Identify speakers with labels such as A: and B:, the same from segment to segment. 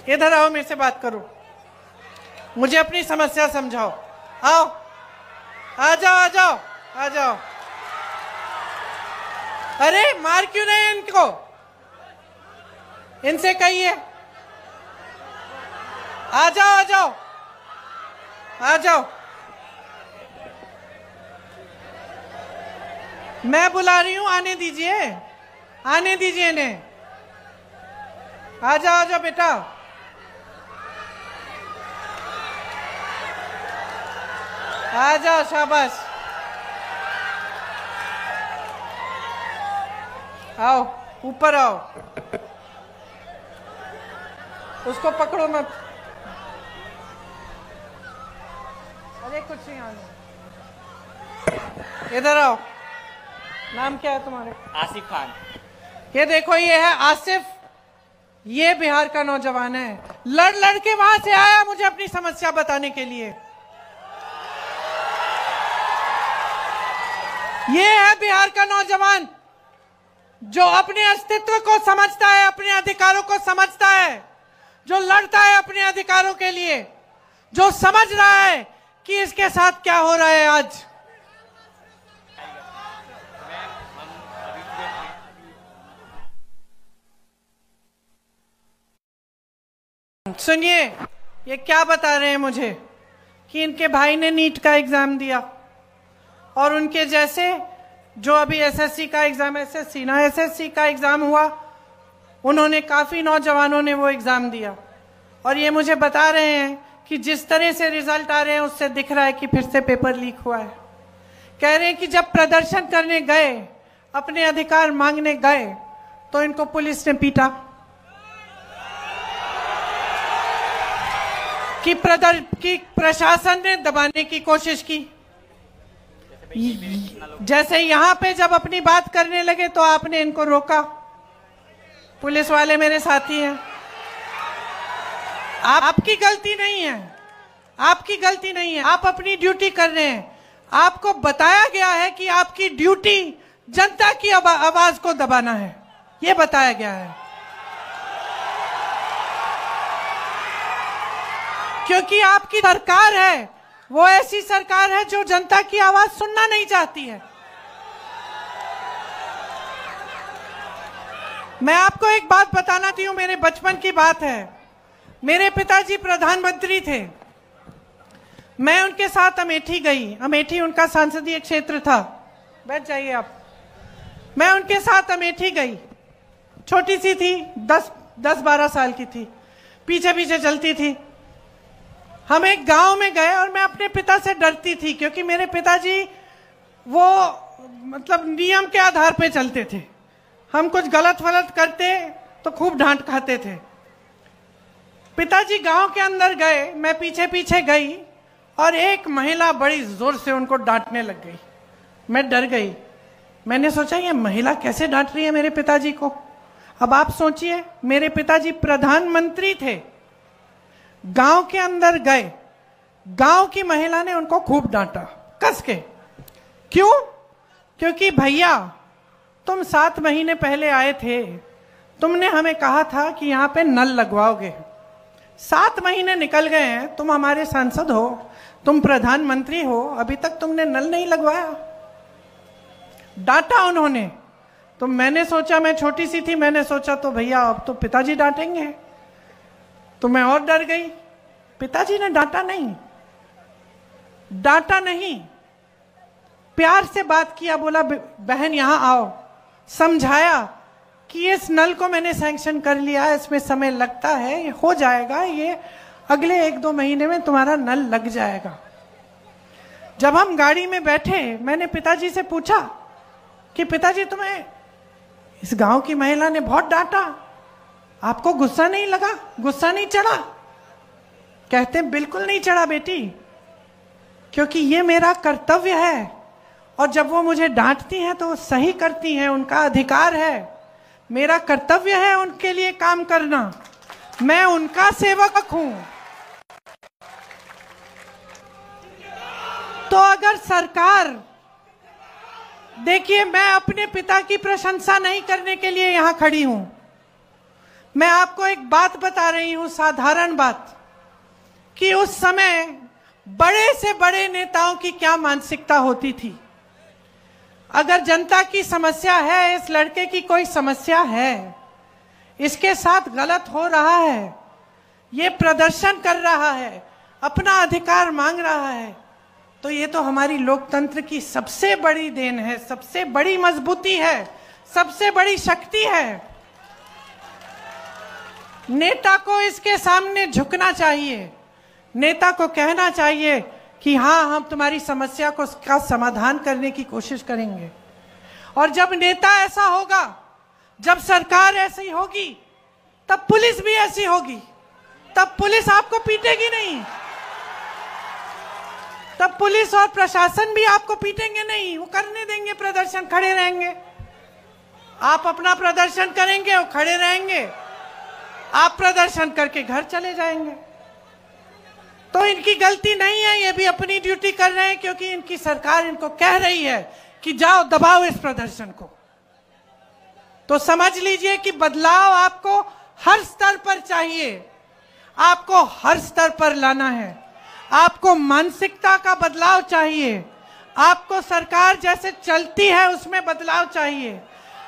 A: इधर आओ, मेरे से बात करो, मुझे अपनी समस्या समझाओ। आओ, आ जाओ आ जाओ आ जाओ। अरे मार क्यों रहे इनको? इनसे कहिए आ जाओ आ जाओ आ जाओ। मैं बुला रही हूं, आने दीजिए, आने दीजिए इन्हें। आ जाओ बेटा। आ जाओ, शाबाश। आओ, ऊपर आओ। उसको पकड़ो मत। अरे कुछ नहीं, आने। इधर आओ। नाम क्या है तुम्हारे?
B: आसिफ खान।
A: ये देखो, ये है आसिफ, ये बिहार का नौजवान है। लड़ लड़ के वहां से आया मुझे अपनी समस्या बताने के लिए। ये है बिहार का नौजवान जो अपने अस्तित्व को समझता है, अपने अधिकारों को समझता है, जो लड़ता है अपने अधिकारों के लिए, जो समझ रहा है कि इसके साथ क्या हो रहा है आज। सुनिए, ये क्या बता रहे हैं मुझे कि इनके भाई ने नीट का एग्जाम दिया और उनके जैसे जो अभी एसएससी का एग्जाम, एसएससी का एग्जाम हुआ, उन्होंने काफी नौजवानों ने वो एग्जाम दिया और ये मुझे बता रहे हैं कि जिस तरह से रिजल्ट आ रहे हैं उससे दिख रहा है कि फिर से पेपर लीक हुआ है। कह रहे हैं कि जब प्रदर्शन करने गए, अपने अधिकार मांगने गए, तो इनको पुलिस ने पीटा, कि प्रशासन ने दबाने की कोशिश की। जैसे यहां पे जब अपनी बात करने लगे तो आपने इनको रोका। पुलिस वाले मेरे साथी हैं, आपकी गलती नहीं है, आपकी गलती नहीं है, आप अपनी ड्यूटी कर रहे हैं। आपको बताया गया है कि आपकी ड्यूटी जनता की आवाज को दबाना है, यह बताया गया है। क्योंकि आपकी सरकार है वो ऐसी सरकार है जो जनता की आवाज सुनना नहीं चाहती है। मैं आपको एक बात बताना चाहती हूं, मेरे बचपन की बात है। मेरे पिताजी प्रधानमंत्री थे, मैं उनके साथ अमेठी गई। अमेठी उनका संसदीय क्षेत्र था। बैठ जाइए आप। मैं उनके साथ अमेठी गई, छोटी सी थी, 10-12 साल की थी, पीछे पीछे चलती थी। हम एक गांव में गए और मैं अपने पिता से डरती थी क्योंकि मेरे पिताजी वो मतलब नियम के आधार पे चलते थे। हम कुछ गलत फलत करते तो खूब डांट खाते थे। पिताजी गांव के अंदर गए, मैं पीछे पीछे गई और एक महिला बड़ी जोर से उनको डांटने लग गई। मैं डर गई। मैंने सोचा ये महिला कैसे डांट रही है मेरे पिताजी को। अब आप सोचिए, मेरे पिताजी प्रधानमंत्री थे, गांव के अंदर गए, गांव की महिला ने उनको खूब डांटा कस के। क्यों? क्योंकि भैया तुम 7 महीने पहले आए थे, तुमने हमें कहा था कि यहां पे नल लगवाओगे। 7 महीने निकल गए हैं, तुम हमारे सांसद हो, तुम प्रधानमंत्री हो, अभी तक तुमने नल नहीं लगवाया। डांटा उन्होंने। तो मैंने सोचा, मैं छोटी सी थी, मैंने सोचा तो भैया अब तो पिताजी डांटेंगे, तो मैं और डर गई। पिताजी ने डांटा नहीं, डांटा नहीं, प्यार से बात किया, बोला बहन यहां आओ, समझाया कि इस नल को मैंने सैंक्शन कर लिया है, इसमें समय लगता है, ये हो जाएगा, ये अगले 1-2 महीने में तुम्हारा नल लग जाएगा। जब हम गाड़ी में बैठे, मैंने पिताजी से पूछा कि पिताजी तुम्हें इस गांव की महिला ने बहुत डांटा, आपको गुस्सा नहीं लगा, गुस्सा नहीं चढ़ा? कहते बिल्कुल नहीं चढ़ा बेटी, क्योंकि ये मेरा कर्तव्य है और जब वो मुझे डांटती हैं तो वो सही करती हैं, उनका अधिकार है, मेरा कर्तव्य है उनके लिए काम करना, मैं उनका सेवक हूं। तो अगर सरकार, देखिए मैं अपने पिता की प्रशंसा नहीं करने के लिए यहां खड़ी हूं, मैं आपको एक बात बता रही हूं, साधारण बात, कि उस समय बड़े से बड़े नेताओं की क्या मानसिकता होती थी। अगर जनता की समस्या है, इस लड़के की कोई समस्या है, इसके साथ गलत हो रहा है, ये प्रदर्शन कर रहा है, अपना अधिकार मांग रहा है, तो ये तो हमारी लोकतंत्र की सबसे बड़ी देन है, सबसे बड़ी मजबूती है, सबसे बड़ी शक्ति है। नेता को इसके सामने झुकना चाहिए, नेता को कहना चाहिए कि हाँ, हम तुम्हारी समस्या को का समाधान करने की कोशिश करेंगे। और जब नेता ऐसा होगा, जब सरकार ऐसी होगी, तब पुलिस भी ऐसी होगी। तब पुलिस आपको पीटेगी नहीं, तब पुलिस और प्रशासन भी आपको पीटेंगे नहीं, वो करने देंगे प्रदर्शन, खड़े रहेंगे। आप अपना प्रदर्शन करेंगे, वो खड़े रहेंगे, आप प्रदर्शन करके घर चले जाएंगे। तो इनकी गलती नहीं है, ये भी अपनी ड्यूटी कर रहे हैं, क्योंकि इनकी सरकार इनको कह रही है कि जाओ दबाओ इस प्रदर्शन को। तो समझ लीजिए कि बदलाव आपको हर स्तर पर चाहिए, आपको हर स्तर पर लाना है। आपको मानसिकता का बदलाव चाहिए, आपको सरकार जैसे चलती है उसमें बदलाव चाहिए,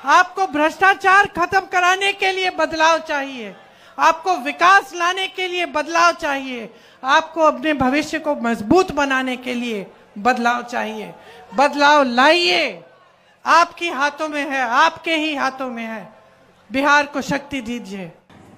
A: आपको भ्रष्टाचार खत्म कराने के लिए बदलाव चाहिए, आपको विकास लाने के लिए बदलाव चाहिए, आपको अपने भविष्य को मजबूत बनाने के लिए बदलाव चाहिए। बदलाव लाइए, आपके हाथों में है, आपके ही हाथों में है। बिहार को शक्ती दीजिए।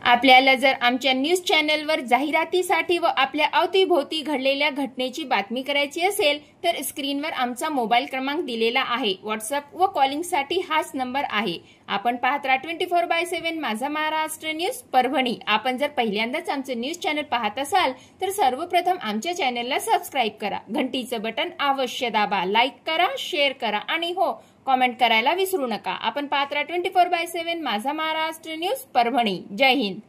B: आपल्याला जर आमच्या न्यूज चॅनलवर जाहिरातीसाठी व आपल्या अवतीभोवती घडलेल्या घटनेची बातमी करायची असेल तर स्क्रीनवर आमचा मोबाईल क्रमांक दिलेला आहे। व्हॉट्सअप व कॉलिंगसाठी हाच नंबर आहे। आपण पाहत राहा 24/7 माझा महाराष्ट्र न्यूज परभणी। आपण जर पहिल्यांदाच आमचे न्यूज चॅनल पाहत असाल तर सर्वप्रथम आमच्या चॅनलला सबस्क्राइब करा, घंटीचं बटन अवश्य दाबा, लाईक करा, शेअर करा आणि हो कमेंट करायला विसरू नका। आपण पाहत राहा 24/7 माझा महाराष्ट्र न्यूज परभणी। जय हिंद।